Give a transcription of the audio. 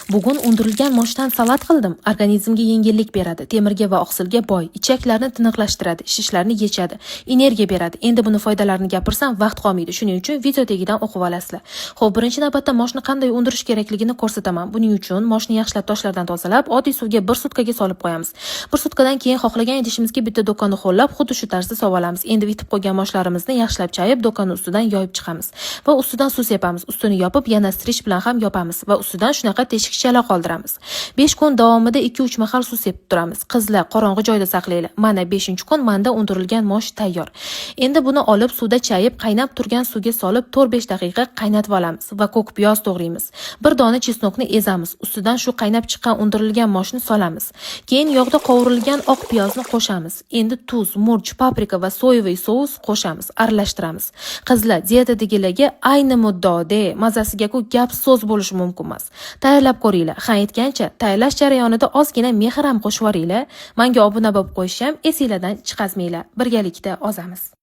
Bugun undirilgan moshdan salat qildim. Organizmga yengillik beradi, temirga va oqsilga boy, ichaklarni tiniqlashtiradi, shishlarni yechadi, energiya beradi. Endi buni foydalarini gapirsam vaqt qolmaydi. Shuning uchun video tagidan o'qib olasizlar. Xo'p, birinchi navbatda moshni qanday undirish kerakligini ko'rsataman. Buning uchun moshni yaxshilab toshlardan tozalab, oddiy suvga 1 sutkaga solib qo'yamiz. 1 sutkadan keyin xohlagan idishimizga bitta do'konni ho'llab, xuddi shu tarzda sovolamiz. Endi bitib qolgan moshlarimizni yaxshilab chayib, do'konni ustidan yoyib chiqamiz va ustidan suv sepamiz. Ustini yopib, yana strich bilan ham yopamiz va ustidan shunaqa teshikchala qoldiramiz. 5 kun davomida 2-3 mahal suv sepib turamiz. Qizlar, qorong'i joyda saqlaylar. Mana 5-kun manda undirilgan mosh tayyor. Endi buni olib suvda chayib, qaynab turgan suvga solib 4-5 daqiqa qaynatib olamiz va ko'k piyoz to'g'raymiz. 1 dona chesnokni ezamiz. Ustidan shu qaynab chiqqan undirilgan moshni solamiz. Keyin yog'da qovurilgan oq piyozni qo'shamiz. Endi tuz, murch, paprika va soyavoy sous qo'shamiz, aralashtiramiz. Qizlar, diyetadagilarga ayni muddaoda mazasiga-ku gap so'z bo'lishi mumkin emas. Tayyorlab ko'ringlar. Ha aytgancha, tayyorlash jarayonida ozgina mehr ham qo'shib yuboringlar. Menga obuna bo'lib qo'yishni ham esinglardan chiqazmanglar. Birgalikda ozamiz.